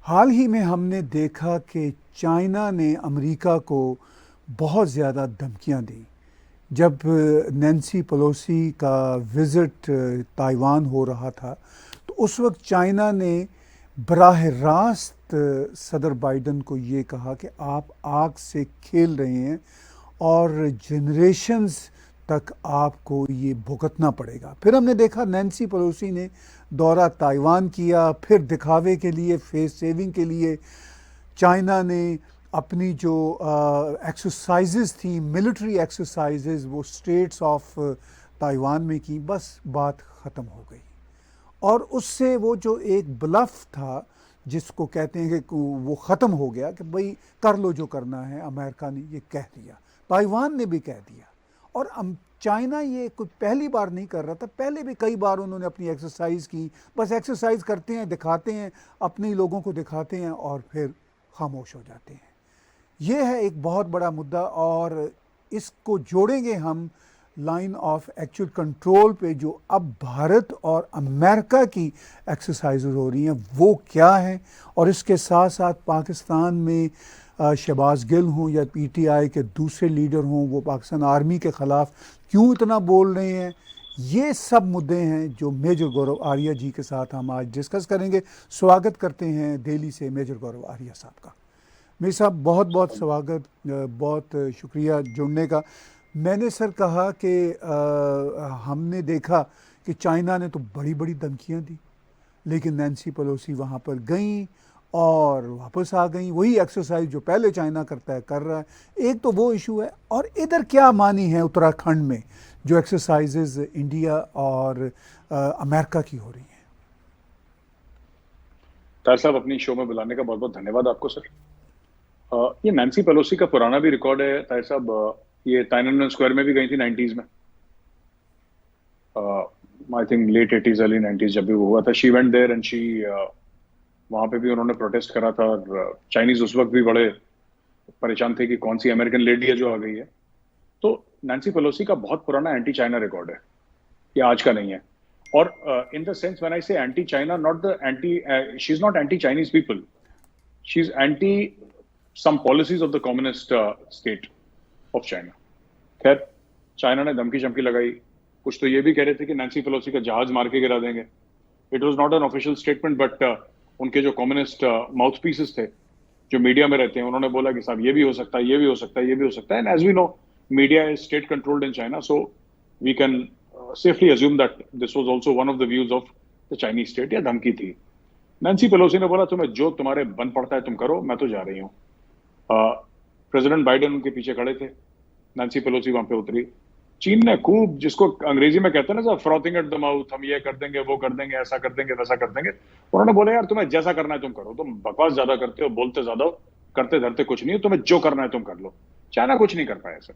हाल ही में हमने देखा कि चाइना ने अमेरिका को बहुत ज़्यादा धमकियां दी। जब नैन्सी पेलोसी का विज़िट ताइवान हो रहा था तो उस वक्त चाइना ने बराह रास्त सदर बाइडन को ये कहा कि आप आग से खेल रहे हैं और जनरेशन्स तक आपको ये भुगतना पड़ेगा। फिर हमने देखा नैन्सी पेलोसी ने दौरा ताइवान किया, फिर दिखावे के लिए, फेस सेविंग के लिए चाइना ने अपनी जो एक्सरसाइजेज़ थी, मिलिट्री एक्सरसाइजेज़, वो स्टेट्स ऑफ ताइवान में की। बस बात ख़त्म हो गई और उससे वो जो एक ब्लफ था जिसको कहते हैं कि वो ख़त्म हो गया कि भाई कर लो जो करना है। अमेरिका ने ये कह दिया, ताइवान ने भी कह दिया। और चाइना ये कोई पहली बार नहीं कर रहा था, पहले भी कई बार उन्होंने अपनी एक्सरसाइज की। बस एक्सरसाइज करते हैं, दिखाते हैं, अपने लोगों को दिखाते हैं और फिर खामोश हो जाते हैं। ये है एक बहुत बड़ा मुद्दा और इसको जोड़ेंगे हम लाइन ऑफ एक्चुअल कंट्रोल पे, जो अब भारत और अमेरिका की एक्सरसाइजेज हो रही हैं वो क्या है, और इसके साथ साथ पाकिस्तान में शहबाज गिल हों या पीटीआई के दूसरे लीडर हों, वो पाकिस्तान आर्मी के ख़िलाफ़ क्यों इतना बोल रहे हैं। ये सब मुद्दे हैं जो मेजर गौरव आर्या जी के साथ हम आज डिस्कस करेंगे। स्वागत करते हैं दिल्ली से मेजर गौरव आर्या साहब का। मेरे साहब बहुत बहुत स्वागत, बहुत शुक्रिया जुड़ने का। मैंने सर कहा कि हमने देखा कि चाइना ने तो बड़ी बड़ी धमकियाँ दी, लेकिन नैन्सी पेलोसी वहाँ पर गई और वापस आ गई। वही एक्सरसाइज जो पहले चाइना करता है कर रहा है। एक तो वो इशू है, और इधर क्या मानी है उत्तराखंड में जो एक्सरसाइजेज इंडिया और अमेरिका की हो रही हैं। तार साहब, अपनी शो में बुलाने का बहुत बहुत धन्यवाद आपको सर। ये नैन्सी पेलोसी का पुराना भी रिकॉर्ड है तार साहब। ये टाइननमेन स्क्वायर में भी गई थी 90s में, I think late 80s early 90s जब भी वो हुआ था। She went there and she, वहां पे भी उन्होंने प्रोटेस्ट करा था और चाइनीज उस वक्त भी बड़े परेशान थे कि कौन सी अमेरिकन लेडी है जो आ गई है। तो नैन्सी पेलोसी का बहुत पुराना एंटी चाइना रिकॉर्ड है, ये आज का नहीं है। और in the sense when I say anti China, not the anti, she is not anti Chinese people, she is anti some policies of the communist state of China. खैर, China ने धमकी चमकी लगाई। कुछ तो ये भी कह रहे थे कि नैन्सी पेलोसी का जहाज मार के गिरा देंगे। It was not an official statement, but उनके जो कम्युनिस्ट माउथ पीसेस थे जो मीडिया में रहते हैं, उन्होंने बोला कि साहब ये भी हो सकता है, ये भी हो सकता है, ये भी हो सकता है। And as we know, media is state controlled in China, so we can safely assume that this was also one of the views of the Chinese state, या धमकी थी। नैन्सी पेलोसी ने बोला तुम्हें जो तुम्हारे बन पड़ता है तुम करो, मैं तो जा रही हूँ। प्रेसिडेंट बाइडेन उनके पीछे खड़े थे, नैन्सी पेलोसी वहां पे उतरी। चीन ने खूब, जिसको अंग्रेजी में कहते हैं ना sir, frothing at the mouth, हम ये कर देंगे, वो कर देंगे, ऐसा कर देंगे, वैसा कर देंगे। उन्होंने बोला यार तुम्हें जैसा करना है तुम करो, तुम बकवास ज्यादा करते हो, बोलते ज्यादा हो, करते धरते कुछ नहीं हो, तुम्हें जो करना है तुम कर लो। चाइना कुछ नहीं कर पाया सर,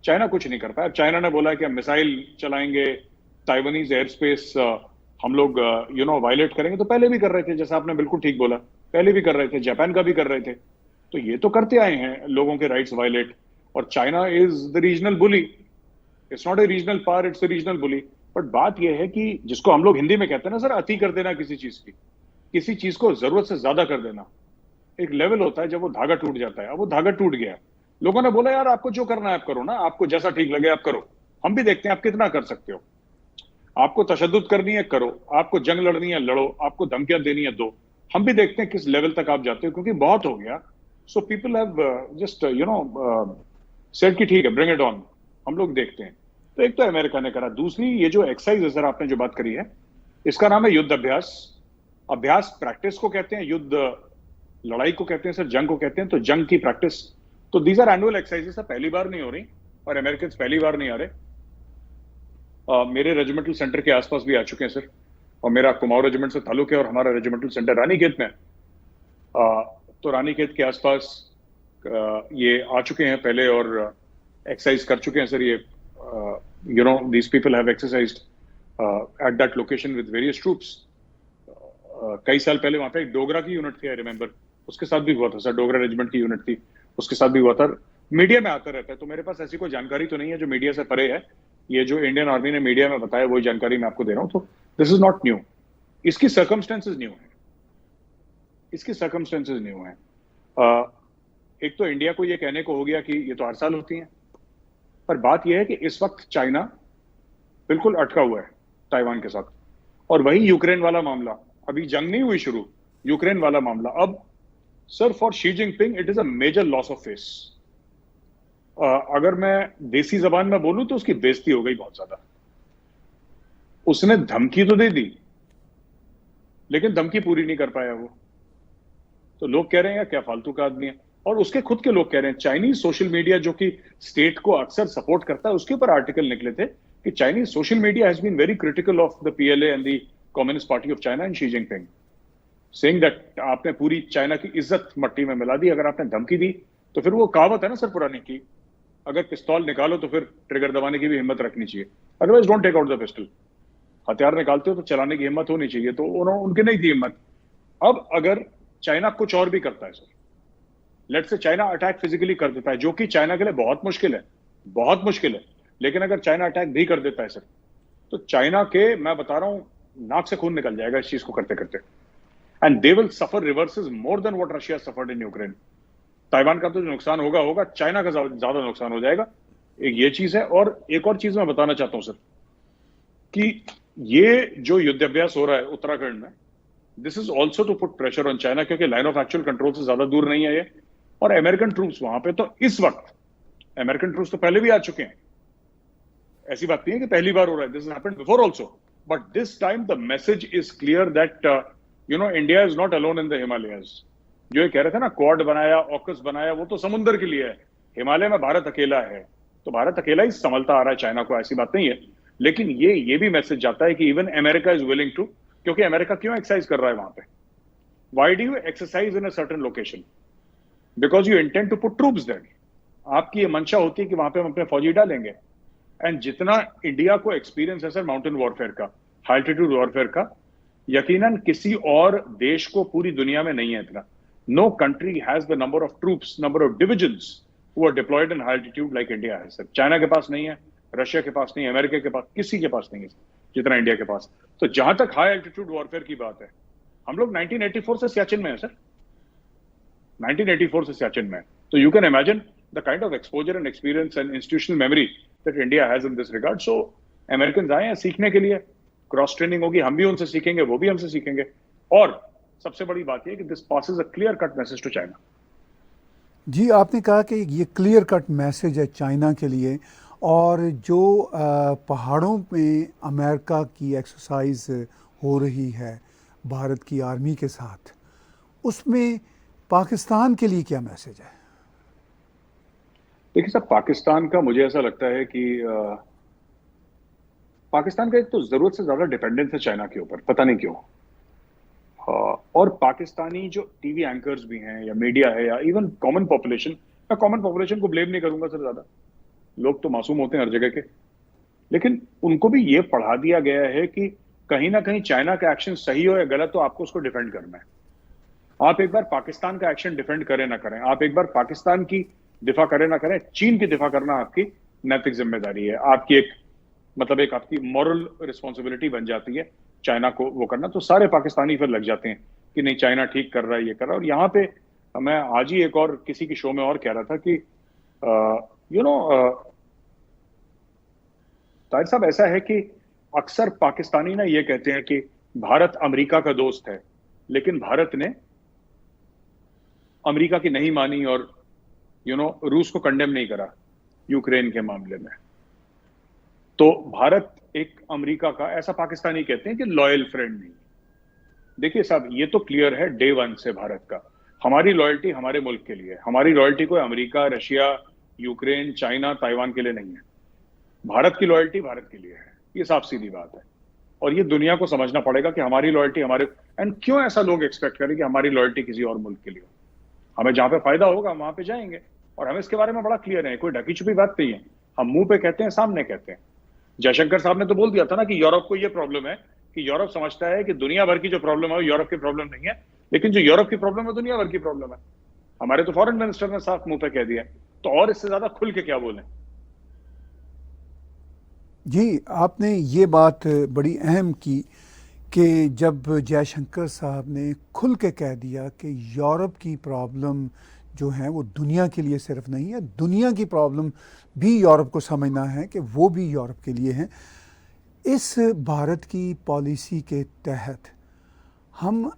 चाइना कुछ नहीं कर पाया। चाइना ने बोला कि हम मिसाइल चलाएंगे, ताइवानीज एयर स्पेस हम लोग वायलेट करेंगे। तो पहले भी कर रहे थे, जैसा आपने बिल्कुल ठीक बोला, पहले भी कर रहे थे, जापान का भी कर रहे थे। तो ये तो करते आए हैं लोगों के राइट्स वायलेट। और China is the regional bully, it's not a regional power, it's a regional bully. But बात यह है कि जिसको हम लोग हिंदी में कहते हैं ना सर, अति कर देना किसी चीज की, किसी चीज को जरूरत से ज्यादा कर देना। एक लेवल होता है जब वो धागा टूट जाता है। अब वो धागा टूट गया, लोगों ने बोला यार आपको जो करना है आप करो ना, आपको जैसा ठीक लगे आप करो, हम भी देखते हैं आप कितना कर सकते हो। आपको तशद्दुद करनी है करो, आपको जंग लड़नी है लड़ो, आपको धमकियां देनी है दो, हम भी देखते हैं किस लेवल तक आप जाते हो, क्योंकि बहुत हो गया। So people have just said कि ठीक है, ब्रिंग इट ऑन, हम लोग देखते हैं। तो एक तो अमेरिका ने करा। दूसरी, ये जो एक्सरसाइज है सर आपने जो बात करी है, इसका नाम है युद्ध अभ्यास। अभ्यास प्रैक्टिस को कहते हैं, युद्ध लड़ाई को कहते हैं सर, जंग को कहते हैं। तो जंग की प्रैक्टिस, तो दीज आर एनुअल एक्सरसाइजेस, पहली बार नहीं हो रही, और अमेरिकन पहली बार नहीं आ रहे। मेरे रेजिमेंटल सेंटर के आसपास भी आ चुके हैं सर, और मेरा कुमाऊं रेजिमेंट से ताल्लुक है, और हमारा रेजिमेंटल सेंटर रानीखेत में। तो रानीखेत के आसपास ये आ चुके हैं पहले और एक्सरसाइज कर चुके हैं सर। ये these people have exercised at that location with various troops. कई साल पहले वहां पे एक डोगरा की यूनिट थी, आई रिमेंबर, उसके साथ भी हुआ था सर। डोगरा रेजिमेंट की यूनिट थी, उसके साथ भी हुआ था। मीडिया में आता रहता है, तो मेरे पास ऐसी कोई जानकारी तो नहीं है जो मीडिया से परे है। ये जो इंडियन आर्मी ने मीडिया में बताया वही जानकारी मैं आपको दे रहा हूँ। तो दिस इज नॉट न्यू, इसकी सर्कमस्टेंसेज न्यू है। इसके सर्कमस्टेंसेस नहीं हुए हैं। एक तो इंडिया को ये कहने को हो गया कि ये तो हर साल होती हैं, पर बात यह है कि इस वक्त चाइना बिल्कुल अटका हुआ है ताइवान के साथ। और वही यूक्रेन वाला मामला, अभी जंग नहीं हुई शुरू, यूक्रेन वाला मामला अब sir for Xi Jinping it is a major loss of face. अगर मैं देसी जबान में बोलूं तो उसकी बेइज्जती हो गई बहुत ज्यादा। उसने धमकी तो दे दी, लेकिन धमकी पूरी नहीं कर पाया वो। तो लोग कह रहे हैं क्या फालतू का आदमी है, और उसके खुद के लोग कह रहे हैं। चाइनीज सोशल मीडिया जो कि स्टेट को अक्सर सपोर्ट करता है, उसके ऊपर आर्टिकल निकले थे कि Chinese social media has been very critical of the PLA and the communist party of China and Xi Jinping, saying that आपने पूरी चाइना की इज्जत मट्टी में मिला दी। अगर आपने धमकी दी तो फिर वो कहावत है ना सर पुरानी की, अगर पिस्तौल निकालो तो फिर ट्रिगर दबाने की भी हिम्मत रखनी चाहिए, otherwise don't take out the pistol. हथियार निकालते हो तो चलाने की हिम्मत होनी चाहिए, तो उनके नहीं थी हिम्मत। अब अगर चाइना कुछ और भी करता है sir, let's say China attack physically कर देता है, जो कि चाइना के लिए बहुत मुश्किल है, बहुत मुश्किल है, लेकिन अगर चाइना अटैक भी कर देता है सर, तो चाइना के, मैं बता रहा हूं, नाक से खून निकल जाएगा इस चीज को करते करते, and they will suffer reverses more than what Russia suffered in Ukraine. Taiwan का तो जो नुकसान होगा होगा, चाइना का ज्यादा नुकसान हो जाएगा। एक ये चीज है, और एक और चीज मैं बताना चाहता हूं सर, कि ये जो युद्धाभ्यास हो रहा है उत्तराखंड में, this is also to put pressure on China, क्योंकि लाइन ऑफ एक्चुअल कंट्रोल से ज्यादा दूर नहीं है ये, और अमेरिकन ट्रूप्स वहां पे, तो इस वक्त अमेरिकन ट्रूप्स तो पहले भी आ चुके हैं, ऐसी बात नहीं है कि पहली बार हो रहा है, this happened before also, but this time the message is clear that India is not alone in the Himalayas. जो ये कह रहे थे ना, क्वाड बनाया, ऑकस बनाया, वो तो समुद्र के लिए है, हिमालय में भारत अकेला है, तो भारत अकेला ही संभलता आ रहा है चाइना को, ऐसी बात नहीं है। लेकिन ये भी मैसेज जाता है कि even America is willing to, क्योंकि अमेरिका क्यों एक्सरसाइज कर रहा है वहां पे? Why do you exercise in a certain location? Because you intend to put troops there. आपकी ये मंशा होती है कि वहां पे हम अपने फौजी डालेंगे। एंड जितना इंडिया को एक्सपीरियंस है सर माउंटेन वॉरफेयर का, हाई एल्टीट्यूड वॉरफेयर का, यकीनन किसी और देश को पूरी दुनिया में नहीं है इतना। No country has the number of troops, number of divisions who are deployed in high altitude like India है सर। चाइना के पास नहीं है, रशिया के पास नहीं है, अमेरिका के पास, किसी के पास नहीं है जितना इंडिया के पास। तो जहां तक हाई एल्टीट्यूड वॉरफेयर की बात है, हम लोग 1984 से सियाचिन में है सर, 1984 से सियाचिन में है। तो you can imagine the kind of exposure and experience and institutional memory that India has in this regard. So American आए हैं सीखने के लिए, क्रॉस ट्रेनिंग होगी, हम भी उनसे सीखेंगे, वो भी हमसे सीखेंगे। और सबसे बड़ी बात यह कि this passes a clear cut message to China. जी, आपने कहा कि ये क्लियर कट मैसेज है चाइना के लिए, और जो पहाड़ों में अमेरिका की एक्सरसाइज हो रही है भारत की आर्मी के साथ, उसमें पाकिस्तान के लिए क्या मैसेज है? देखिए साहब, पाकिस्तान का मुझे ऐसा लगता है कि पाकिस्तान का एक तो जरूरत से ज्यादा डिपेंडेंस है चाइना के ऊपर, पता नहीं क्यों। और पाकिस्तानी जो टीवी एंकर्स भी हैं, या मीडिया है, या इवन कॉमन पॉपुलेशन, मैं कॉमन पॉपुलेशन को ब्लेम नहीं करूंगा सर ज्यादा, लोग तो मासूम होते हैं हर जगह के, लेकिन उनको भी ये पढ़ा दिया गया है कि कहीं ना कहीं चाइना का एक्शन सही हो या गलत, तो आपको उसको डिफेंड करना है। आप एक बार पाकिस्तान का एक्शन डिफेंड करें ना करें, आप एक बार पाकिस्तान की दिफा करें ना करें, चीन की दिफा करना आपकी नैतिक जिम्मेदारी है, आपकी एक आपकी मॉरल रिस्पॉन्सिबिलिटी बन जाती है चाइना को वो करना। तो सारे पाकिस्तानी फिर लग जाते हैं कि नहीं चाइना ठीक कर रहा है, ये कर रहा है। और यहाँ पे मैं आज ही एक और किसी की शो में और कह रहा था कि ताहिर साहब, ऐसा है कि अक्सर पाकिस्तानी ना ये कहते हैं कि भारत अमेरिका का दोस्त है, लेकिन भारत ने अमेरिका की नहीं मानी और रूस को कंडेम नहीं करा यूक्रेन के मामले में। तो भारत एक अमेरिका का, ऐसा पाकिस्तानी कहते हैं कि लॉयल फ्रेंड नहीं। देखिए साहब, ये तो क्लियर है डे वन से भारत का, हमारी लॉयल्टी हमारे मुल्क के लिए, हमारी लॉयल्टी कोई America, Russia, Ukraine, China, Taiwan के लिए नहीं है। भारत की लॉयल्टी भारत के लिए है, ये साफ सीधी बात है। और ये दुनिया को समझना पड़ेगा कि हमारी लॉयल्टी हमारे, एंड क्यों ऐसा लोग एक्सपेक्ट करें कि हमारी लॉयल्टी किसी और मुल्क के लिए हो। हमें जहां पे फायदा होगा वहां पे जाएंगे, और हमें इसके बारे में बड़ा क्लियर है, कोई ढकी छुपी बात नहीं है, हम मुंह पे कहते हैं, सामने कहते हैं। जयशंकर साहब ने तो बोल दिया था ना कि यूरोप को ये प्रॉब्लम है कि यूरोप समझता है कि दुनिया भर की जो प्रॉब्लम है वो यूरोप की प्रॉब्लम नहीं है, लेकिन जो यूरोप की प्रॉब्लम है दुनिया भर की प्रॉब्लम है। हमारे तो फॉरेन मिनिस्टर ने साफ मुंह पे कह दिया, तो और इससे ज्यादा खुल के क्या बोलें। जी, आपने ये बात बड़ी अहम की कि जब जयशंकर साहब ने खुल के कह दिया कि यूरोप की प्रॉब्लम जो है वो दुनिया के लिए सिर्फ नहीं है, दुनिया की प्रॉब्लम भी यूरोप को समझना है कि वो भी यूरोप के लिए है। इस भारत की पॉलिसी के तहत हम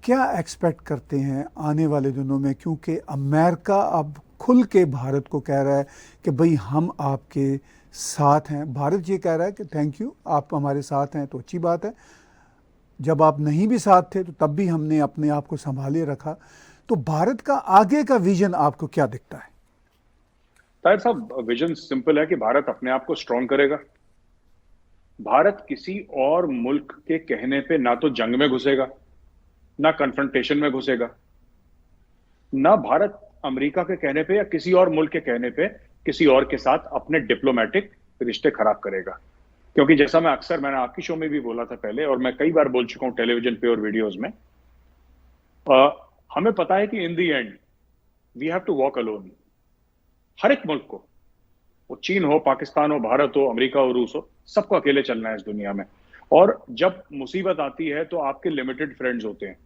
क्या एक्सपेक्ट करते हैं आने वाले दिनों में, क्योंकि अमेरिका अब खुल के भारत को कह रहा है कि भाई हम आपके साथ हैं। भारत ये कह रहा है कि थैंक यू, आप हमारे साथ हैं तो अच्छी बात है, जब आप नहीं भी साथ थे तो तब भी हमने अपने आप को संभाले रखा। तो भारत का आगे का विजन आपको क्या दिखता है? ताहिर साहब, विजन सिंपल है कि भारत अपने आप को स्ट्रांग करेगा। भारत किसी और मुल्क के कहने पे ना तो जंग में घुसेगा, ना कन्फ्रंटेशन में घुसेगा, ना भारत अमेरिका के कहने पे या किसी और मुल्क के कहने पे किसी और के साथ अपने डिप्लोमेटिक रिश्ते खराब करेगा। क्योंकि जैसा मैंने आपकी शो में भी बोला था पहले, और मैं कई बार बोल चुका हूं टेलीविजन पे और वीडियोस में, हमें पता है कि in the end we have to walk alone. हर एक मुल्क को, वो चीन हो, पाकिस्तान हो, भारत हो, अमेरिका हो, रूस हो, सबको अकेले चलना है इस दुनिया में। और जब मुसीबत आती है तो आपके लिमिटेड फ्रेंड्स होते हैं,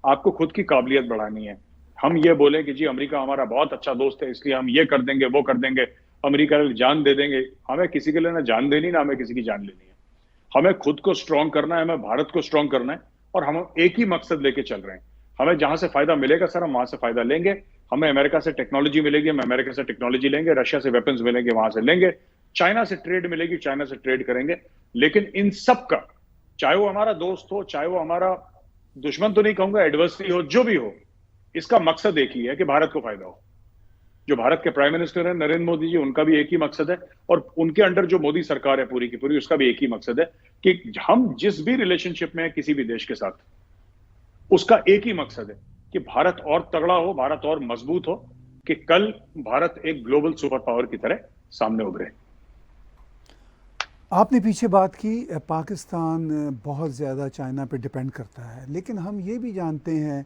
आपको खुद की काबिलियत बढ़ानी है। हम ये बोले कि जी अमेरिका हमारा बहुत अच्छा दोस्त है इसलिए हम ये कर देंगे वो कर देंगे, अमेरिका के लिए जान दे देंगे। हमें किसी के लिए ना जान देनी ना हमें किसी की जान लेनी है। हमें खुद को स्ट्रांग करना है, हमें भारत को स्ट्रांग करना है, और हम एक ही मकसद लेके चल रहे हैं। हमें जहां से फायदा मिलेगा सर हम वहां से फायदा लेंगे। हमें अमेरिका से टेक्नोलॉजी मिलेगी, हम अमेरिका से टेक्नोलॉजी लेंगे, रशिया से वेपन्स मिलेंगे वहां से लेंगे, चाइना से ट्रेड मिलेगी, चाइना से ट्रेड करेंगे। लेकिन इन सब का, चाहे वो हमारा दोस्त हो, चाहे वो हमारा दुश्मन तो नहीं कहूंगा, एडवर्सरी हो, जो भी हो, इसका मकसद एक ही है कि भारत को फायदा हो। जो भारत के प्राइम मिनिस्टर हैं नरेंद्र मोदी जी, उनका भी एक ही मकसद है, और उनके अंडर जो मोदी सरकार है पूरी की पूरी, उसका भी एक ही मकसद है कि हम जिस भी रिलेशनशिप में है किसी भी देश के साथ, उसका एक ही मकसद है कि भारत और तगड़ा हो, भारत और मजबूत हो, कि कल भारत एक ग्लोबल सुपर पावर की तरह सामने उभरे। आपने पीछे बात की पाकिस्तान बहुत ज़्यादा चाइना पे डिपेंड करता है, लेकिन हम ये भी जानते हैं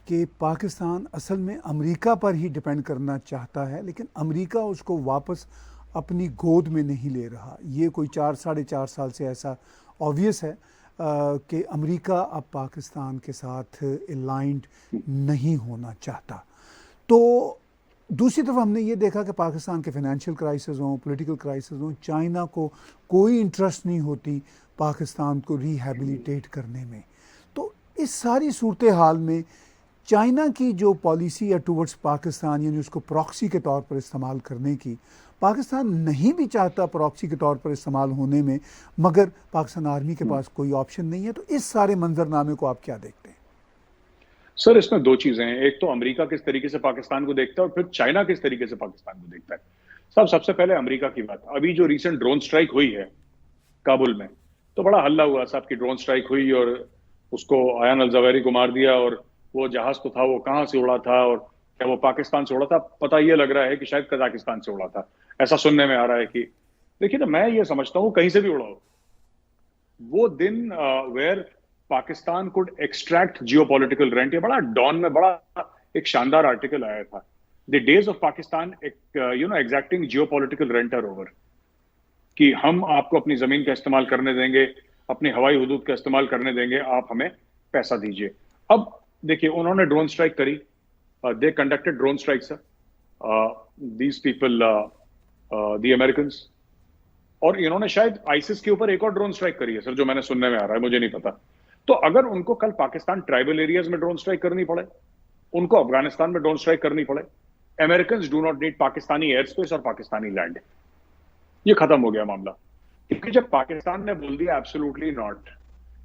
कि पाकिस्तान असल में अमेरिका पर ही डिपेंड करना चाहता है, लेकिन अमेरिका उसको वापस अपनी गोद में नहीं ले रहा। ये कोई 4-4.5 साल से ऐसा ऑब्वियस है कि अमेरिका अब पाकिस्तान के साथ अलाइंड नहीं होना चाहता। तो दूसरी तरफ हमने ये देखा कि पाकिस्तान के फाइनेंशियल क्राइसिस हों, पॉलिटिकल क्राइसिस हों, चाइना को कोई इंटरेस्ट नहीं होती पाकिस्तान को रिहैबिलिटेट करने में। तो इस सारी सूरत हाल में चाइना की जो पॉलिसी है टूवर्ड्स पाकिस्तान, यानी उसको प्रॉक्सी के तौर पर इस्तेमाल करने की, पाकिस्तान नहीं भी चाहता प्रॉक्सी के तौर पर इस्तेमाल होने में, मगर पाकिस्तान आर्मी के पास कोई ऑप्शन नहीं है। तो इस सारे मंजरनामे को आप क्या देखते हैं? सर, इसमें दो चीजें हैं। एक तो अमेरिका किस तरीके से पाकिस्तान को देखता है, और फिर चाइना किस तरीके से पाकिस्तान को देखता है। सबसे पहले अमेरिका की बात। अभी जो रिसेंट ड्रोन स्ट्राइक हुई है काबुल में, तो बड़ा हल्ला हुआ साहब की ड्रोन स्ट्राइक हुई और उसको अयान अल जवाहिरी को मार दिया, और वो जहाज तो था वो कहां से उड़ा था और क्या वो पाकिस्तान से उड़ा था? पता ये लग रहा है कि शायद कजाकिस्तान से उड़ा था, ऐसा सुनने में आ रहा है। कि देखिए ना, मैं ये समझता हूं कहीं से भी उड़ा हो, वो दिन where Pakistan could extract geopolitical rent, ये बड़ा डॉन में बड़ा एक शानदार आर्टिकल आया था, the days of Pakistan exacting geopolitical rent are over, कि हम आपको अपनी जमीन का इस्तेमाल करने देंगे, अपनी हवाई हुदूद का इस्तेमाल करने देंगे, आप हमें पैसा दीजिए। अब देखिए, उन्होंने ड्रोन स्ट्राइक करी, they conducted drone strike sir, these people, the Americans, और इन्होंने शायद आईसिस के ऊपर एक और ड्रोन स्ट्राइक करी है सर, जो मैंने सुनने में आ रहा है, मुझे नहीं पता। तो अगर उनको कल पाकिस्तान ट्राइबल एरियाज में ड्रोन स्ट्राइक करनी पड़े, उनको अफगानिस्तान में ड्रोन स्ट्राइक करनी पड़े, Americans do not need Pakistani air space और पाकिस्तानी लैंड। ये खत्म हो गया मामला। क्योंकि जब पाकिस्तान ने बोल दिया एब्सोल्युटली नॉट,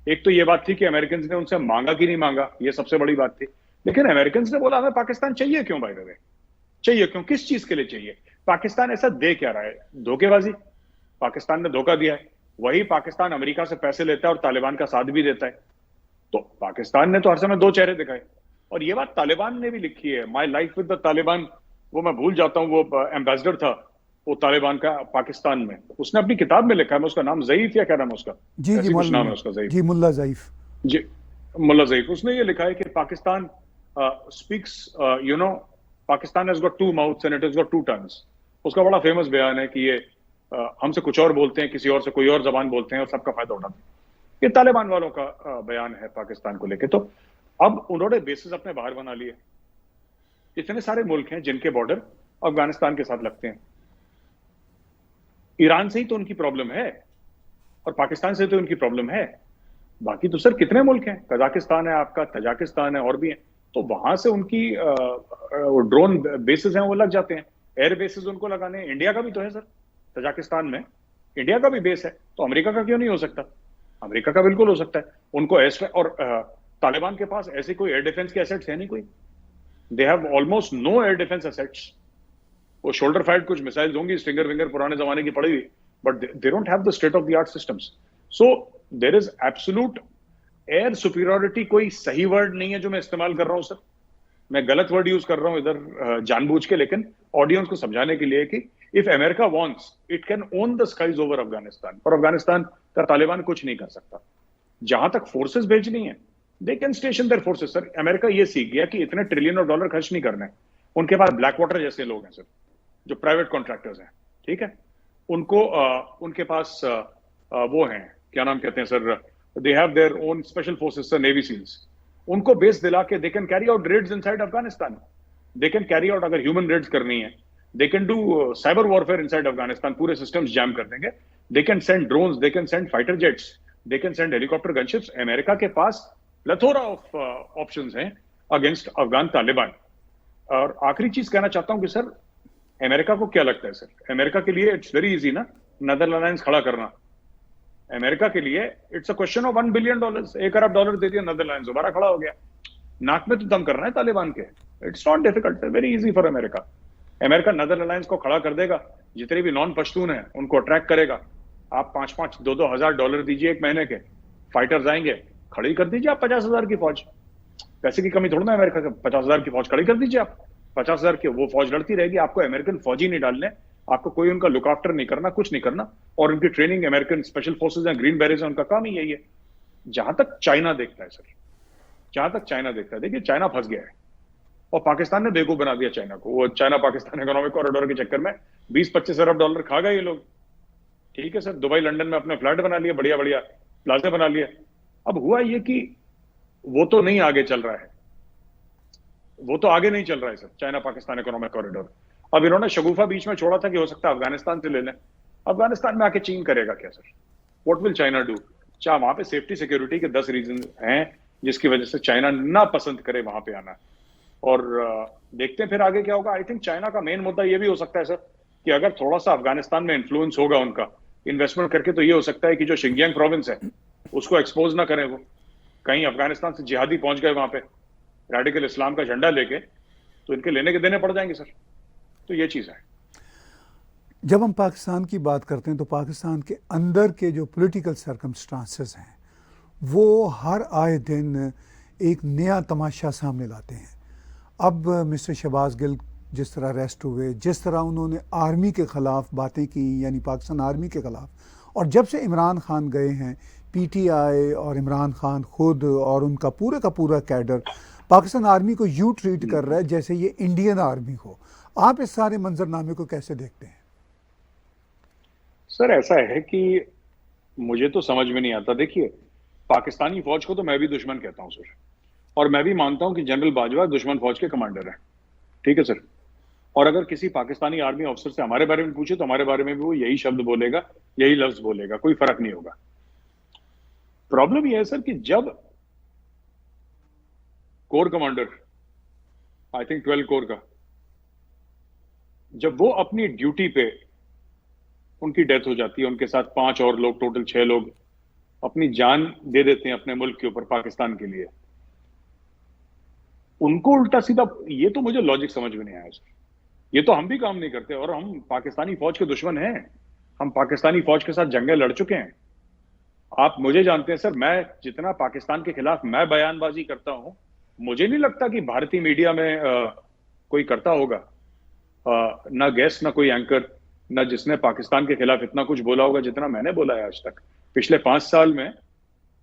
एक तो ये बात थी कि अमेरिकन्स ने उनसे मांगा कि नहीं मांगा, ये सबसे बड़ी बात थी, लेकिन अमेरिकन्स ने बोला हमें पाकिस्तान चाहिए क्यों, बाय द वे चाहिए क्यों, किस चीज के लिए चाहिए? पाकिस्तान ऐसा दे क्या रहा है? धोखेबाजी, पाकिस्तान ने धोखा दिया है। वही पाकिस्तान अमेरिका से पैसे लेता है और तालिबान का साथ भी देता है। तो पाकिस्तान ने तो हर समय दो चेहरे दिखाए, और ये बात तालिबान ने भी लिखी है, my life with the Taliban. वो मैं भूल जाता हूं, वो एम्बेसडर था वो तालिबान का पाकिस्तान में, उसने अपनी किताब में लिखा है, उसका नाम ज़ईफ या क्या नाम है उसका, जी कुछ नाम है उसका, ज़ईफ, जी मुल्ला ज़ईफ, जी मुल्ला ज़ईफ। उसने ये लिखा है कि Pakistan speaks, Pakistan has got two mouths and it has got two tongues. उसका बड़ा फेमस बयान है कि ये हमसे कुछ और बोलते हैं, किसी और से कोई और जबान बोलते हैं और सबका फायदा उठाते हैं। ये तालिबान वालों का बयान है पाकिस्तान को लेके। तो अब उन्होंने बेसिस अपने बाहर बना लिए। इतने सारे मुल्क हैं जिनके बॉर्डर अफगानिस्तान के साथ लगते हैं। ईरान से ही तो उनकी प्रॉब्लम है और पाकिस्तान से तो उनकी प्रॉब्लम है। बाकी तो सर कितने मुल्क हैं, कजाकिस्तान है आपका, तजाकिस्तान है और भी हैं। तो वहां से उनकी ड्रोन बेसिस हैं वो लग जाते हैं, एयर बेसिस उनको लगाने हैं। इंडिया का भी तो है सर, तजाकिस्तान में इंडिया का भी बेस है, तो अमेरिका का क्यों नहीं हो सकता? अमेरिका का बिल्कुल हो सकता है। उनको और तालिबान के पास ऐसे कोई एयर डिफेंस के एसेट्स है नहीं कोई। They have almost no air defence assets. वो शोल्डर फायर्ड कुछ मिसाइल्स होंगी, स्टिंगर विंगर पुराने जमाने की पड़ी हुई, but they don't have the state of the art systems. So there is absolute air superiority. कोई सही वर्ड नहीं है जो मैं इस्तेमाल कर रहा हूं सर, मैं गलत वर्ड यूज कर रहा हूं इधर जानबूझ के, लेकिन ऑडियंस को समझाने के लिए कि if America wants it can own the skies over Afghanistan, और अफगानिस्तान का तालिबान कुछ नहीं कर सकता। जहां तक फोर्सेस भेजनी है, they can station there forces. Sir America ये सीख गया कि इतने ट्रिलियन ऑफ डॉलर खर्च नहीं करने। उनके पास ब्लैक वाटर जैसे लोग हैं सर, जो प्राइवेट कॉन्ट्रैक्टर्स हैं, ठीक है, उनको उनके पास वो हैं, क्या नाम कहते हैं sir, they have their own special forces sir, navy SEALs. उनको बेस दिला के they can carry out raids inside Afghanistan. They can carry out, अगर ह्यूमन रेड्स करनी है, they can do cyber warfare inside Afghanistan, पूरे सिस्टम्स जैम कर देंगे। They can send drones, they can send fighter jets, they can send helicopter gunships. America के पास plethora of options हैं against Afghan Taliban. और आखिरी चीज कहना चाहता हूं कि सर अमेरिका को क्या लगता है सर, अमेरिका के लिए इट्स वेरी इजी ना नदर अलायंस खड़ा करना। अमेरिका के लिए it's a question of $1 billion, $1 अरब दे दिया, नदरलैंड्स दोबारा खड़ा हो गया। नाक में तो दम करना है तालिबान के, it's not difficult, very easy for America. America नदर अलायंस को खड़ा कर देगा, जितने भी नॉन पश्तून हैं उनको अट्रैक्ट करेगा। आप 5-5, $2-2 हजार डॉलर दीजिए एक महीने के, फाइटर्स आएंगे, खड़ी कर दीजिए आप 50,000 की फौज। पैसे की कमी थोड़ा ना अमेरिका के, 50,000 की फौज खड़ी कर दीजिए आप। 50,000 की वो फौज लड़ती रहेगी, आपको अमेरिकन फौजी नहीं डालने, आपको कोई उनका लुक आफ्टर नहीं करना, कुछ नहीं करना। और उनकी ट्रेनिंग अमेरिकन स्पेशल फोर्सेज हैं, ग्रीन बैरियर्स हैं, उनका काम ही यही है। जहां तक चाइना देखता है सर, जहां तक चाइना देखता है, देखिए चाइना फंस गया है और पाकिस्तान ने बेवकूफ बना दिया चाइना को। वो चाइना पाकिस्तान इकोनॉमिक कॉरिडोर के चक्कर में 20-25 अरब डॉलर खा गए ये लोग। ठीक है सर, दुबई लंदन में अपने फ्लैट बना लिए, बढ़िया बढ़िया प्लाजा बना लिए। अब हुआ ये कि वो तो नहीं आगे चल रहा है, वो तो आगे नहीं चल रहा है sir, China Pakistan economic corridor. अब इन्होंने शगुफा बीच में छोड़ा था कि हो सकता है अफगानिस्तान से ले लें। अफगानिस्तान में आके चीन करेगा क्या sir? What will China do? चाह वहां पे सेफ्टी सिक्योरिटी के 10 रीजन हैं जिसकी वजह से चाइना ना पसंद करे वहां पे आना। और देखते हैं फिर आगे क्या होगा। आई थिंक चाइना का मेन मुद्दा ये भी हो सकता है सर कि अगर थोड़ा सा अफगानिस्तान में इन्फ्लुएंस होगा उनका इन्वेस्टमेंट करके, तो ये हो सकता है कि जो शिंजियांग प्रोविंस है उसको एक्सपोज ना करें। वो कहीं अफगानिस्तान से जिहादी पहुंच गए वहां पे रेडिकल इस्लाम का झंडा लेके, तो इनके लेने के देने पड़ जाएंगे सर। तो ये चीज है। जब हम पाकिस्तान की बात करते हैं तो पाकिस्तान के अंदर के जो पॉलिटिकल सर्कमस्टांसेस हैं वो हर आए दिन एक नया तमाशा सामने लाते हैं। अब मिस्टर शहबाज गिल जिस तरह अरेस्ट हुए, जिस तरह उन्होंने आर्मी के ख़िलाफ़ बातें की, यानी पाकिस्तान आर्मी के ख़िलाफ़, और जब से इमरान खान गए हैं, पीटीआई और इमरान खान खुद और उनका पूरा का पूरा कैडर पाकिस्तान आर्मी को यूँ ट्रीट कर रहा है जैसे ये इंडियन आर्मी हो। आप इस सारे मंजरनामे को कैसे देखते हैं? सर ऐसा है कि मुझे तो समझ में नहीं आता। देखिए, पाकिस्तानी फौज को तो मैं भी दुश्मन कहता हूं सर, और मैं भी मानता हूं कि जनरल बाजवा दुश्मन फौज के कमांडर हैं, ठीक है सर। और अगर किसी पाकिस्तानी आर्मी ऑफिसर से हमारे बारे में पूछे तो हमारे बारे में भी वो यही शब्द बोलेगा, यही लफ्ज बोलेगा, कोई फर्क नहीं होगा। प्रॉब्लम यह है सर कि जब core commander, I think 12 core का, जब वो अपनी ड्यूटी पे, उनकी डेथ हो जाती है, उनके साथ 5 और लोग, टोटल 6 लोग अपनी जान दे देते हैं अपने मुल्क के ऊपर पाकिस्तान के लिए, उनको उल्टा सीधा, ये तो मुझे लॉजिक समझ में नहीं आया सर। ये तो हम भी काम नहीं करते और हम पाकिस्तानी फौज के दुश्मन हैं। हम पाकिस्तानी फौज के साथ जंगें लड़ चुके हैं। आप मुझे जानते हैं सर, मैं जितना पाकिस्तान के खिलाफ मैं बयानबाजी करता हूं, मुझे नहीं लगता कि भारतीय मीडिया में कोई करता होगा, ना गेस्ट, ना कोई एंकर, ना जिसने पाकिस्तान के खिलाफ इतना कुछ बोला होगा जितना मैंने बोला है आज तक। पिछले 5 साल में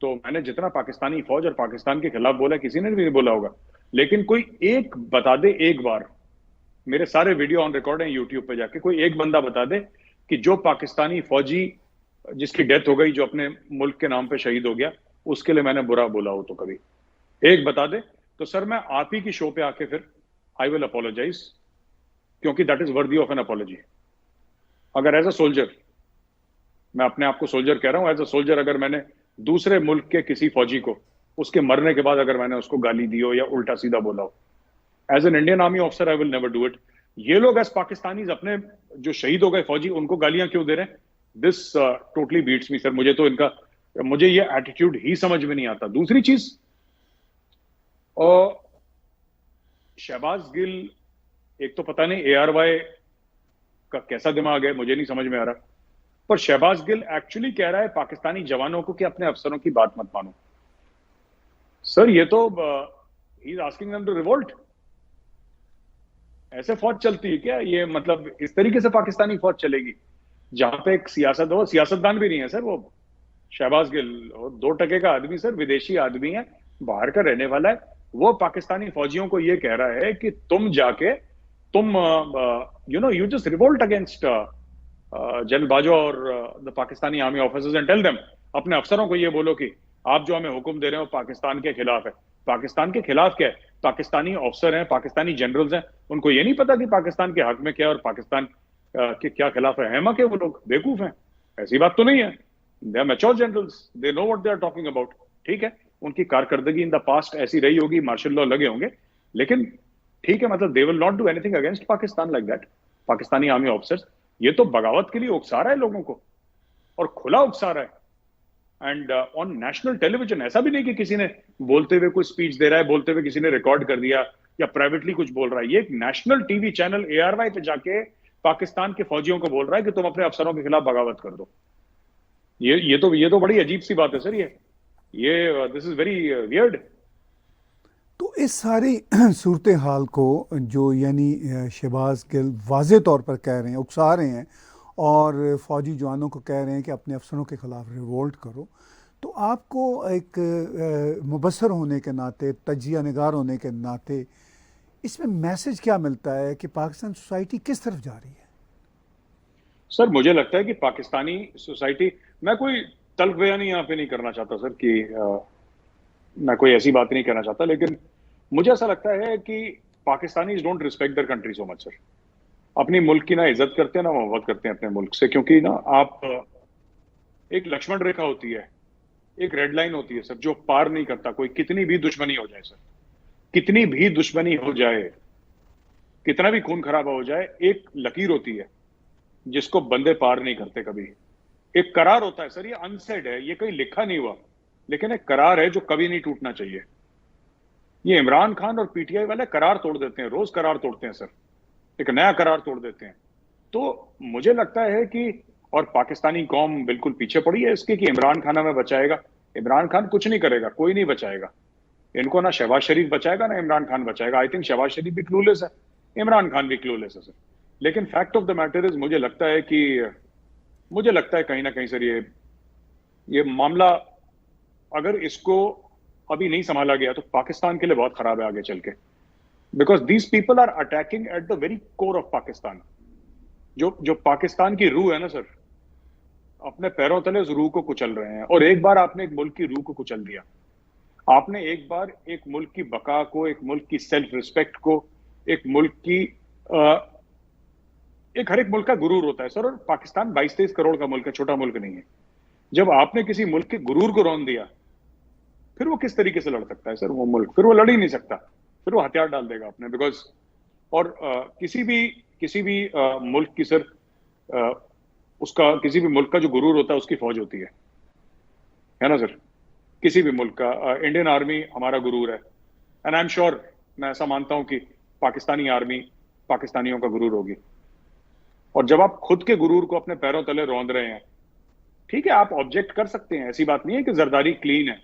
तो मैंने जितना पाकिस्तानी फौज और पाकिस्तान के खिलाफ बोला, किसी ने भी नहीं बोला होगा। लेकिन कोई एक बता दे, एक बार, मेरे सारे वीडियो ऑन रिकॉर्ड हैं यूट्यूब पे, जाके कोई एक बंदा बता दे कि जो पाकिस्तानी फौजी जिसकी डेथ हो गई, जो अपने मुल्क के नाम पे शहीद हो गया, उसके लिए मैंने बुरा बोला हो तो कभी एक बता दे, तो सर मैं आप ही की शो पे आके फिर आई विल अपोलोजाइज, क्योंकि that is worthy of an apology. अगर एज अ सोल्जर, मैं अपने आप को सोल्जर कह रहा हूं, एज अ सोल्जर अगर मैंने दूसरे मुल्क के किसी फौजी को उसके मरने के बाद अगर मैंने उसको गाली दी हो या उल्टा सीधा बोला हो, as an Indian army officer I will never do it. ये लोग एज पाकिस्तानीज अपने जो शहीद हो गए फौजी उनको गालियां क्यों दे रहे हैं? This totally beats me sir. मुझे तो इनका, मुझे ये एटीट्यूड ही समझ में नहीं आता। दूसरी चीज, शहबाज गिल, एक तो पता नहीं ARY का कैसा दिमाग है, मुझे नहीं समझ में आ रहा, पर शहबाज गिल एक्चुअली कह रहा है पाकिस्तानी जवानों को कि अपने अफसरों की बात मत मानो। सर ये तो he is asking them to revolt. ऐसे फौज चलती है क्या? ये मतलब इस तरीके से पाकिस्तानी फौज चलेगी जहां पे एक सियासतदान भी नहीं है सर वो शहबाज गिल, 2% का आदमी सर, विदेशी आदमी है, बाहर का रहने वाला है। वो पाकिस्तानी फौजियों को ये कह रहा है कि तुम जाके तुम you just revolt against general Bajwa और the Pakistani army officers and tell them, अपने अफसरों को ये बोलो कि आप जो हमें हुक्म दे रहे हो पाकिस्तान के खिलाफ है। पाकिस्तान के खिलाफ क्या है? पाकिस्तानी ऑफिसर हैं, पाकिस्तानी जनरल्स हैं, उनको ये नहीं पता कि पाकिस्तान के हक में क्या और पाकिस्तान के क्या खिलाफ है? हेमा के वो लोग बेवकूफ हैं? ऐसी बात तो नहीं है। They are mature generals, they know what they are talking about. ठीक है, उनकी कारकर्दगी इन द पास्ट ऐसी रही होगी, मार्शल लॉ लगे होंगे, लेकिन ठीक है, मतलब they will not do anything against Pakistan like that. Pakistani army officers ये तो बगावत के लिए उकसा रहा है लोगों को, और खुला उकसा रहा है। एंड ऑन नेशनल टेलीविजन, ऐसा भी नहीं कि किसी ने बोलते हुए कोई स्पीच दे रहा है, बोलते हुए किसी ने रिकॉर्ड कर दिया या प्राइवेटली कुछ बोल रहा है। ये एक नेशनल टीवी चैनल ARY पे जाके पाकिस्तान के फौजियों को बोल रहा है कि तुम अपने अफसरों के खिलाफ बगावत कर दो। ये तो बड़ी अजीब सी बात है सर। ये दिस इज वेरी वियर्ड। तो इस सारी सूरत हाल को जो यानी शहबाज गिल वाज़े तौर पर कह रहे हैं, उकसा रहे हैं और फ़ौजी जवानों को कह रहे हैं कि अपने अफसरों के ख़िलाफ़ रिवोल्ट करो, तो आपको एक मुबसर होने के नाते, तजिया निगार होने के नाते इसमें मैसेज क्या मिलता है कि पाकिस्तान सोसाइटी किस तरफ जा रही है? सर मुझे लगता है कि पाकिस्तानी सोसाइटी, मैं कोई तल्ख बयानी यहाँ पे नहीं करना चाहता सर कि मैं कोई ऐसी बात नहीं कहना चाहता, लेकिन मुझे ऐसा लगता है कि Pakistani don't respect their country so much sir. अपनी मुल्क की ना इज्जत करते हैं ना मोहब्बत करते हैं अपने मुल्क से, क्योंकि ना आप एक लक्ष्मण रेखा होती है, एक रेड लाइन होती है सर, जो पार नहीं करता कोई, कितनी भी दुश्मनी हो जाए सर, कितनी भी दुश्मनी हो जाए, कितना भी खून खराबा हो जाए, एक लकीर होती है जिसको बंदे पार नहीं करते कभी। एक करार होता है सर, ये अनसेड है, ये कहीं लिखा नहीं हुआ, लेकिन एक करार है जो कभी नहीं टूटना चाहिए। ये इमरान खान और PTI वाले करार तोड़ देते हैं, रोज करार तोड़ते हैं सर, एक नया करार तोड़ देते हैं। तो मुझे लगता है कि, और पाकिस्तानी कौम बिल्कुल पीछे पड़ी है इसके कि इमरान खान हमें बचाएगा। इमरान खान कुछ नहीं करेगा, कोई नहीं बचाएगा इनको, ना शहबाज शरीफ बचाएगा ना इमरान खान बचाएगा। आई थिंक शहबाज शरीफ भी क्लूलेस है, इमरान खान भी क्लूलेस है सर। लेकिन fact of the matter is, मुझे लगता है कहीं ना कहीं सर ये मामला अगर इसको अभी नहीं संभाला गया तो पाकिस्तान के लिए बहुत खराब है आगे चल के, because these people are attacking at the very core of Pakistan. जो पाकिस्तान की रूह है ना सर, अपने पैरों तले उस रूह को कुचल रहे हैं। और एक बार आपने एक मुल्क की रूह को कुचल दिया, आपने एक बार एक मुल्क की बका को, एक मुल्क की सेल्फ रिस्पेक्ट को, एक मुल्क की एक हर एक मुल्क का गुरूर होता है सर, और पाकिस्तान 22-23 करोड़ का मुल्क है, छोटा मुल्क नहीं है। जब आपने किसी मुल्क के गुरूर को रौंद दिया, फिर वो किस तरीके से लड़ सकता है सर? वो मुल्क फिर वो लड़ ही नहीं सकता, फिर वो हथियार डाल देगा अपने, बिकॉज और किसी भी मुल्क की सर, उसका किसी भी मुल्क का जो गुरूर होता है उसकी फौज होती है ना सर? किसी भी मुल्क का, इंडियन आर्मी हमारा गुरूर है, एंड आई एम श्योर, मैं ऐसा मानता हूं कि पाकिस्तानी आर्मी पाकिस्तानियों का गुरूर होगी। और जब आप खुद के गुरूर को अपने पैरों तले रौंद रहे हैं, ठीक है आप ऑब्जेक्ट कर सकते हैं, ऐसी बात नहीं है कि जरदारी क्लीन है,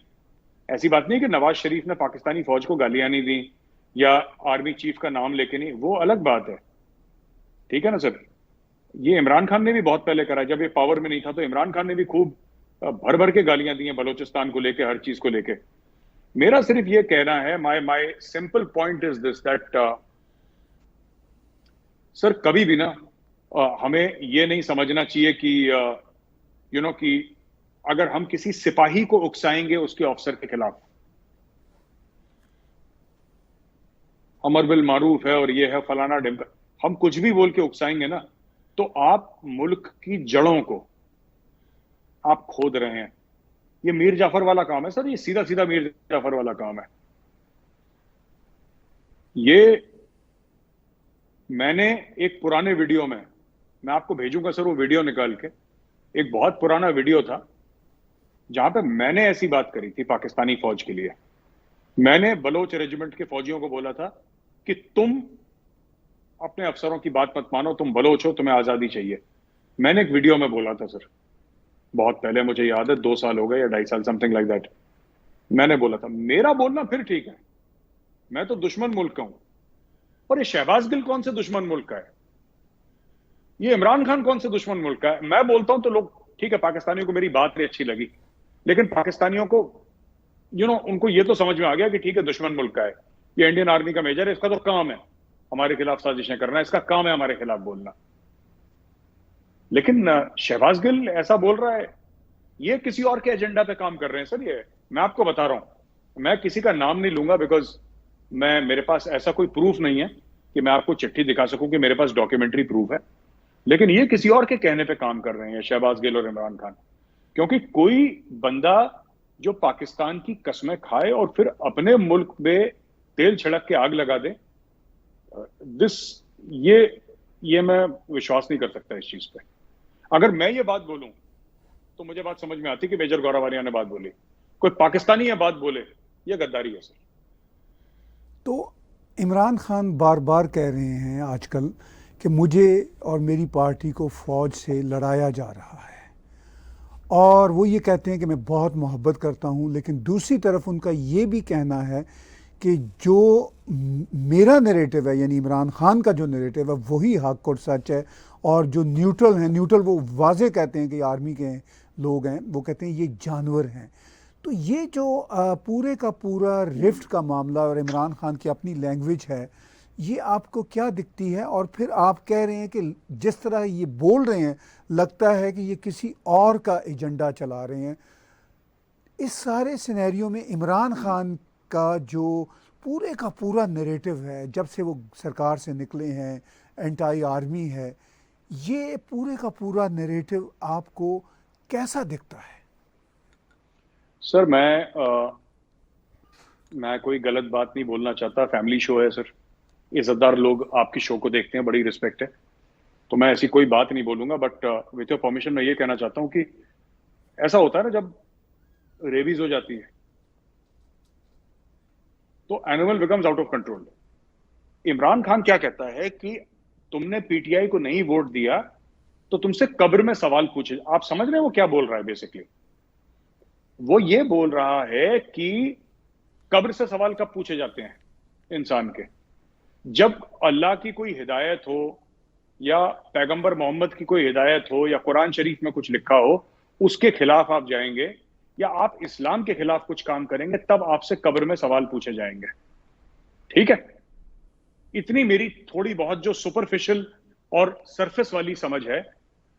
ऐसी बात नहीं है कि नवाज शरीफ ने पाकिस्तानी फौज को गालियां नहीं दी या आर्मी चीफ का नाम लेके नहीं, वो अलग बात है, ठीक है ना सर? ये इमरान खान ने भी बहुत पहले करा, जब ये पावर में नहीं था तो इमरान खान ने भी खूब भर भर के गालियां दी हैं बलोचिस्तान को लेके, हर चीज को लेके। मेरा सिर्फ ये कहना है, my simple point is this, that sir कभी भी ना हमें ये नहीं समझना चाहिए कि कि अगर हम किसी सिपाही को उकसाएंगे उसके ऑफिसर के खिलाफ, अमर बिल मारूफ है और ये है फलाना ढिमका, हम कुछ भी बोल के उकसाएंगे ना, तो आप मुल्क की जड़ों को आप खोद रहे हैं। ये मीर जाफर वाला काम है सर, ये सीधा सीधा मीर जाफर वाला काम है। ये मैंने एक पुराने वीडियो में, मैं आपको भेजूंगा सर वो वीडियो निकाल के, एक बहुत पुराना वीडियो था जहां पे मैंने ऐसी बात करी थी पाकिस्तानी फौज के लिए। मैंने बलोच रेजिमेंट के फौजियों को बोला था कि तुम अपने अफसरों की बात मत मानो, तुम बलोच हो, तुम्हें आजादी चाहिए। मैंने एक वीडियो में बोला था सर, बहुत पहले, मुझे याद है 2 साल हो गए या 2.5 साल, समथिंग लाइक दैट। मैंने बोला था, मेरा बोलना फिर ठीक है, मैं तो दुश्मन मुल्क का हूं, और ये शहबाज गिल कौन से दुश्मन मुल्क का है, ये इमरान खान कौन से दुश्मन मुल्क का है। मैं बोलता हूं तो लोग, ठीक है, पाकिस्तानियों को मेरी बात नहीं अच्छी लगी, लेकिन पाकिस्तानियों को उनको ये तो समझ में आ गया कि ठीक है दुश्मन मुल्क का है, ये इंडियन आर्मी का मेजर है, इसका तो काम है हमारे खिलाफ साजिशें करना, इसका काम है हमारे खिलाफ बोलना। लेकिन शहबाज गिल ऐसा बोल रहा है, ये किसी और के एजेंडा पे काम कर रहे हैं सर। ये मैं आपको बता रहा हूं, मैं किसी का नाम नहीं लूंगा, बिकॉज मेरे पास ऐसा कोई प्रूफ नहीं है कि मैं आपको चिट्ठी दिखा सकूं कि मेरे पास डॉक्यूमेंट्री प्रूफ है, लेकिन ये किसी और के कहने पे काम कर रहे हैं शहबाज गिल और इमरान खान। क्योंकि कोई बंदा जो पाकिस्तान की कस्में खाए और फिर अपने मुल्क में तेल छिड़क के आग लगा दे, ये मैं विश्वास नहीं कर सकता इस चीज पे। अगर मैं ये बात बोलूं तो मुझे बात समझ में आती कि मेजर गौरवालिया ने बात बोली, कोई पाकिस्तानी ये बात बोले, ये गद्दारी है सर। तो इमरान खान बार बार कह रहे हैं आजकल कि मुझे और मेरी पार्टी को फ़ौज से लड़ाया जा रहा है, और वो ये कहते हैं कि मैं बहुत मोहब्बत करता हूँ, लेकिन दूसरी तरफ उनका ये भी कहना है कि जो मेरा नैरेटिव है, यानी इमरान खान का जो नैरेटिव है वही हक और सच है, और जो न्यूट्रल हैं, न्यूट्रल वो वाजे कहते हैं कि आर्मी के लोग हैं, वो कहते हैं ये जानवर हैं। तो ये जो पूरे का पूरा रिफ्ट का मामला और इमरान खान की अपनी लैंग्वेज है, ये आपको क्या दिखती है? और फिर आप कह रहे हैं कि जिस तरह ये बोल रहे हैं लगता है कि ये किसी और का एजेंडा चला रहे हैं। इस सारे सिनेरियो में इमरान खान का जो पूरे का पूरा नैरेटिव है, जब से वो सरकार से निकले हैं, एंटी आर्मी है, ये पूरे का पूरा नैरेटिव आपको कैसा दिखता है? सर मैं कोई गलत बात नहीं बोलना चाहता, फैमिली शो है सर, इज्जतदार लोग आपकी शो को देखते हैं, बड़ी रिस्पेक्ट है, तो मैं ऐसी कोई बात नहीं बोलूंगा। बट विथ योर परमिशन मैं ये कहना चाहता हूं कि ऐसा होता है ना, जब रेबीज हो जाती है तो animal becomes out of control. Imran Khan क्या कहता है कि तुमने पीटीआई को नहीं वोट दिया तो तुमसे कब्र में सवाल पूछे। आप समझ रहे हैं वो क्या बोल रहा है? बेसिकली वो ये बोल रहा है कि कब्र से सवाल कब पूछे जाते हैं इंसान के? जब अल्लाह की कोई हिदायत हो, या पैगंबर मोहम्मद की कोई हिदायत हो, या कुरान शरीफ में कुछ लिखा हो, उसके खिलाफ आप जाएंगे, या आप इस्लाम के खिलाफ कुछ काम करेंगे, तब आपसे कब्र में सवाल पूछे जाएंगे। ठीक है, इतनी मेरी थोड़ी बहुत जो सुपरफिशियल और सरफेस वाली समझ है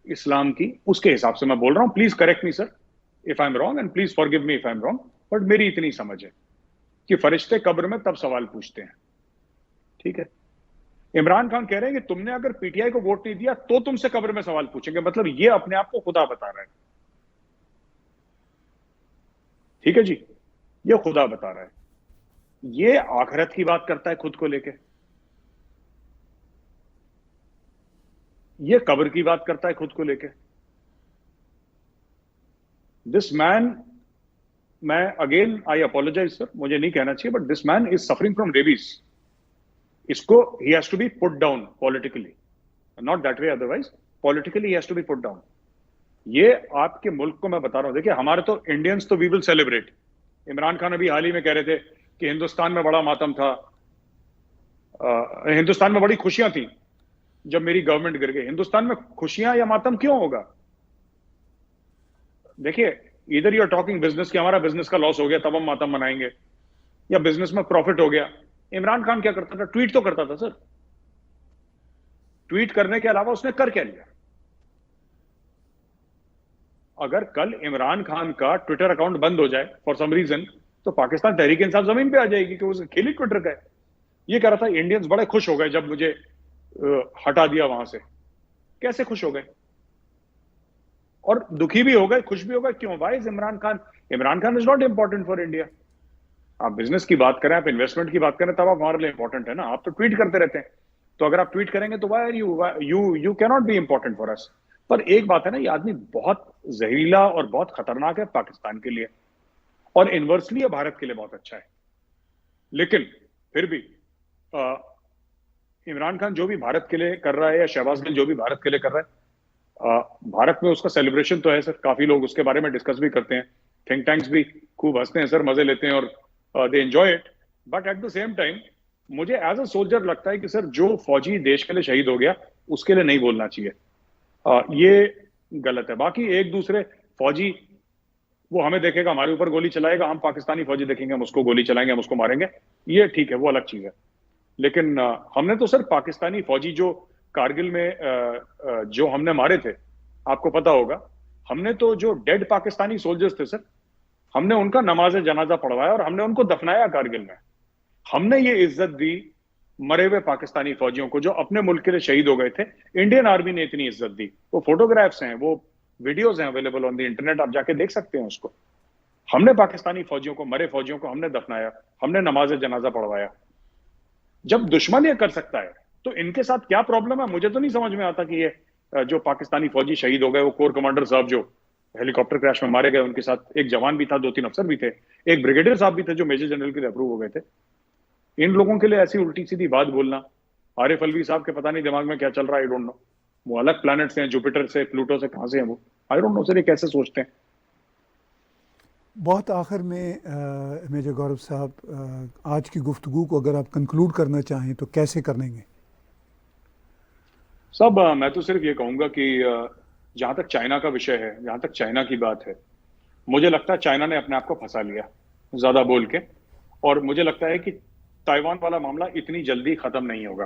इस्लाम की, उसके हिसाब से मैं बोल रहा हूं। Please correct me sir if I am wrong, and please forgive me if I am wrong, but मेरी इतनी समझ है कि फरिश्ते कब्र में तब सवाल पूछते हैं। ठीक है, इमरान खान कह रहे हैं कि तुमने अगर पीटीआई को वोट नहीं दिया तो तुमसे कब्र में सवाल पूछेंगे, मतलब ये अपने आप को खुदा बता रहा है। ठीक है जी, ये खुदा बता रहा है, ये आखिरत की बात करता है खुद को लेके, ये कब्र की बात करता है खुद को लेके। दिस मैन, मैं अगेन आई अपोलोजाइज सर, मुझे नहीं कहना चाहिए, but this man is suffering from rabies. इसको he has to be put down politically, not that way, otherwise politically he has to be put down. ये आपके मुल्क को मैं बता रहा हूं, देखिए हमारे तो इंडियंस तो we will celebrate. Imran Khan अभी हाल ही में कह रहे थे कि हिंदुस्तान में बड़ा मातम था, हिंदुस्तान में बड़ी खुशियां थी जब मेरी गवर्नमेंट गिर गई। हिंदुस्तान में खुशियां या मातम क्यों होगा? देखिए, इधर यू आर टॉकिंग बिजनेस कि हमारा बिजनेस का लॉस हो गया तब हम मातम मनाएंगे, या बिजनेस में प्रॉफिट हो गया। इमरान खान क्या करता था? ट्वीट तो करता था सर। ट्वीट करने के अलावा उसने कर क्या लिया? अगर कल इमरान खान का ट्विटर अकाउंट बंद हो जाए फॉर सम रीजन, तो पाकिस्तान तहरीक इंसाफ जमीन पे आ जाएगी कि उसका खेल ही ट्विटर का है। ये कह रहा था इंडियंस बड़े खुश हो गए जब मुझे हटा दिया वहां से। कैसे खुश हो गए? और दुखी भी हो गए, खुश भी हो गए। क्यों? Why is Imran Khan is not important for India. आप बिजनेस की बात करें, आप इन्वेस्टमेंट की बात करें, तब आप हमारे लिए इंपॉर्टेंट है ना। आप तो ट्वीट करते रहते हैं, तो अगर आप ट्वीट करेंगे तो why are you can not be important for us. पर एक बात है ना, ये आदमी बहुत जहरीला और बहुत खतरनाक है पाकिस्तान के लिए, और इनवर्सली ये भारत के लिए बहुत अच्छा है। लेकिन फिर भी इमरान खान जो भी भारत के लिए कर रहा है, या शहबाज गिल जो भी भारत के लिए कर रहा है, भारत में उसका सेलिब्रेशन तो है सर। काफी लोग उसके बारे में डिस्कस भी करते हैं, थिंक टैंक्स भी खूब हंसते हैं सर, मजे लेते हैं, और they enjoy it. But at the same time मुझे एज अ सोल्जर लगता है कि सर जो फौजी देश के लिए शहीद हो गया उसके लिए नहीं बोलना चाहिए। ये गलत है। बाकी एक दूसरे फौजी वो हमें देखेगा, हमारे ऊपर गोली चलाएगा, हम पाकिस्तानी फौजी देखेंगे, हम उसको गोली चलाएंगे, हम उसको मारेंगे, ये ठीक है, वो अलग चीज है। लेकिन हमने तो सर पाकिस्तानी फौजी जो कारगिल में जो हमने मारे थे, आपको पता होगा, हमने तो जो डेड पाकिस्तानी सोल्जर्स थे सर, हमने उनका नमाज जनाजा पढ़वाया और हमने उनको दफनाया कारगिल में। हमने ये इज्जत दी मरे हुए पाकिस्तानी फौजियों को जो अपने मुल्क के लिए शहीद हो गए थे। इंडियन आर्मी ने इतनी इज्जत दी। वो फोटोग्राफ्स हैं, वो वीडियोस हैं अवेलेबल ऑन द इंटरनेट, आप जाके देख सकते हैं उसको। हमने पाकिस्तानी फौजियों को, मरे फौजियों को हमने दफनाया, हमने नमाज जनाजा पढ़वाया। जब दुश्मन ये कर सकता है तो इनके साथ क्या प्रॉब्लम है? मुझे तो नहीं समझ में आता कि ये जो पाकिस्तानी फौजी शहीद हो गए, वो कोर कमांडर साहब जो हेलीकॉप्टर क्रैश में मारे गए, उनके साथ एक जवान भी था, 2-3 अफसर भी थे, एक ब्रिगेडियर साहब भी थे जो मेजर जनरल के लिए अप्रूव हो गए थे। इन लोगों के लिए ऐसी उल्टी सीधी बात बोलना, आरिफ अलवी साहब के पता नहीं दिमाग में क्या चल रहा है, आई डोंट नो। वो अलग प्लैनेट से हैं, जुपिटर से, प्लूटो से, कहां से हैं वो, आई डोंट नो सर, ये कैसे सोचते हैं। बहुत आखिर में मेजर गौरव साहब, आज की गुफ्तगू को अगर आप कंक्लूड करना चाहें तो कैसे करेंगे? सब मैं तो सिर्फ ये कहूंगा कि जहां तक चाइना का विषय है, जहां तक चाइना की बात है, मुझे लगता है चाइना ने अपने आप को फंसा लिया ज्यादा बोल के। और मुझे लगता है कि ताइवान वाला मामला इतनी जल्दी खत्म नहीं होगा,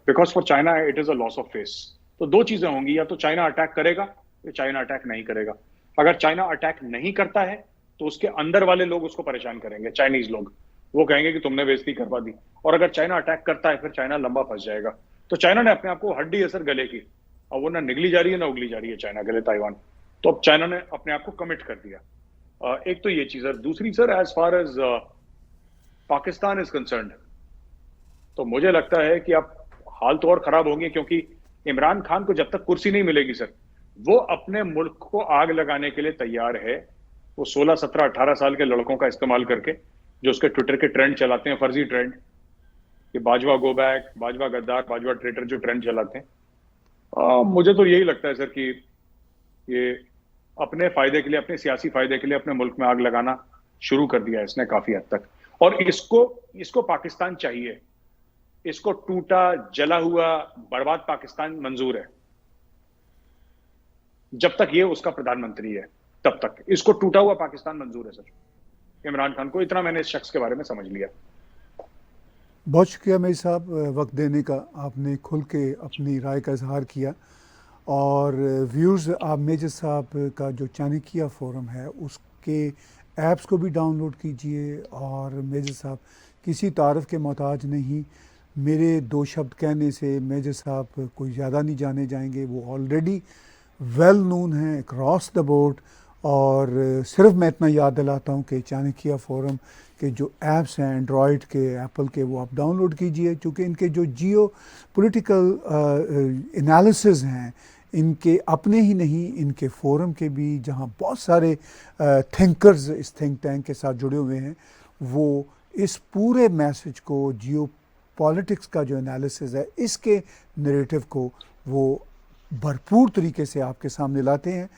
because for China it is a loss of face. तो दो चीजें होंगी, या तो चाइना अटैक करेगा या चाइना अटैक नहीं करेगा। अगर चाइना अटैक नहीं करता है तो उसके अंदर वाले लोग उसको परेशान करेंगे, चाइनीज लोग, वो कहेंगे कि तुमने बेइज्जती करवा दी। और अगर चाइना अटैक करता है फिर चाइना लंबा फंस जाएगा। तो चाइना ने अपने आप को हड्डी असर गले की, और वो ना निगली जा रही है ना उगली जा रही है चाइना के लिए ताइवान। तो अब चाइना ने अपने आप को कमिट कर दिया। एक तो ये चीज है। दूसरी sir, as far as Pakistan is concerned, तो मुझे लगता है कि अब हाल तो और खराब होंगे, क्योंकि इमरान खान को जब तक कुर्सी नहीं मिलेगी सर, वो अपने मुल्क को आग लगाने के लिए तैयार है। वो 16, 17, 18 साल के लड़कों का इस्तेमाल करके, जो उसके ट्विटर के ट्रेंड चलाते हैं, फर्जी ट्रेंड, ये बाजवा गो बैक, बाजवा गद्दार, बाजवा ट्रेटर जो ट्रेंड चलाते हैं, मुझे तो यही लगता है सर कि ये अपने फायदे के लिए, अपने सियासी फायदे के लिए अपने मुल्क में आग लगाना शुरू कर दिया है इसने काफी हद तक। और इसको पाकिस्तान चाहिए। इसको टूटा, जला हुआ, बर्बाद पाकिस्तान मंजूर है। जब तक ये उसका प्रधानमंत्री है तब तक इसको टूटा हुआ पाकिस्तान मंजूर है सर, इमरान खान को। इतना मैंने इस शख्स के बारे में समझ लिया। बहुत शुक्रिया मेजर साहब वक्त देने का। आपने खुल के अपनी राय का इजहार किया। और व्यूज़, आप मेजर साहब का जो चाणक्य फोरम है उसके ऐप्स को भी डाउनलोड कीजिए। और मेजर साहब किसी तारीफ़ के मोहताज नहीं। मेरे 2 शब्द कहने से मेजर साहब कोई ज़्यादा नहीं जाने जाएंगे। वो ऑलरेडी वेल नोन हैं अक्रॉस द बोर्ड। और सिर्फ मैं इतना याद दिलाता हूँ कि चाणक्य फोरम के जो ऐप्स हैं एंड्रॉयड के, एप्पल के, वो आप डाउनलोड कीजिए, क्योंकि इनके जो जियो पॉलिटिकल एनालिसिस हैं, इनके अपने ही नहीं, इनके फोरम के भी, जहाँ बहुत सारे थिंकर्स इस थिंक टैंक के साथ जुड़े हुए हैं, वो इस पूरे मैसेज को, जियो पॉलिटिक्स का जो एनालिसिस है, इसके नैरेटिव को वो भरपूर तरीके से आपके सामने लाते हैं।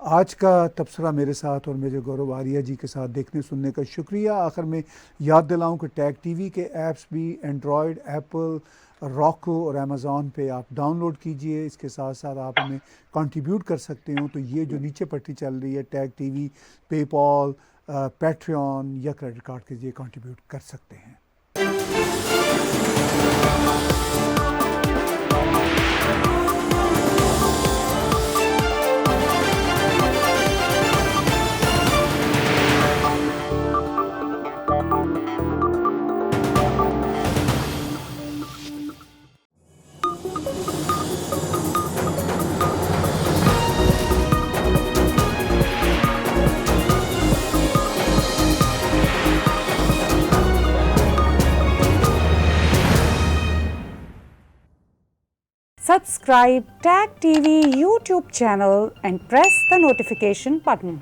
आज का तबसरा मेरे साथ और मेजर गौरव आर्या जी के साथ देखने सुनने का शुक्रिया। आखिर में याद दिलाऊं कि टैग टीवी के ऐप्स भी एंड्रॉयड, एप्पल, रॉको और अमेज़ॉन पे आप डाउनलोड कीजिए। इसके साथ साथ आप हमें कंट्रीब्यूट कर सकते हो। तो ये जो नीचे पट्टी चल रही है, टैग टीवी, पेपॉल, पैट्रियन या क्रेडिट कार्ड के जरिए कंट्रीब्यूट कर सकते हैं। Subscribe Tag TV YouTube channel and press the notification button.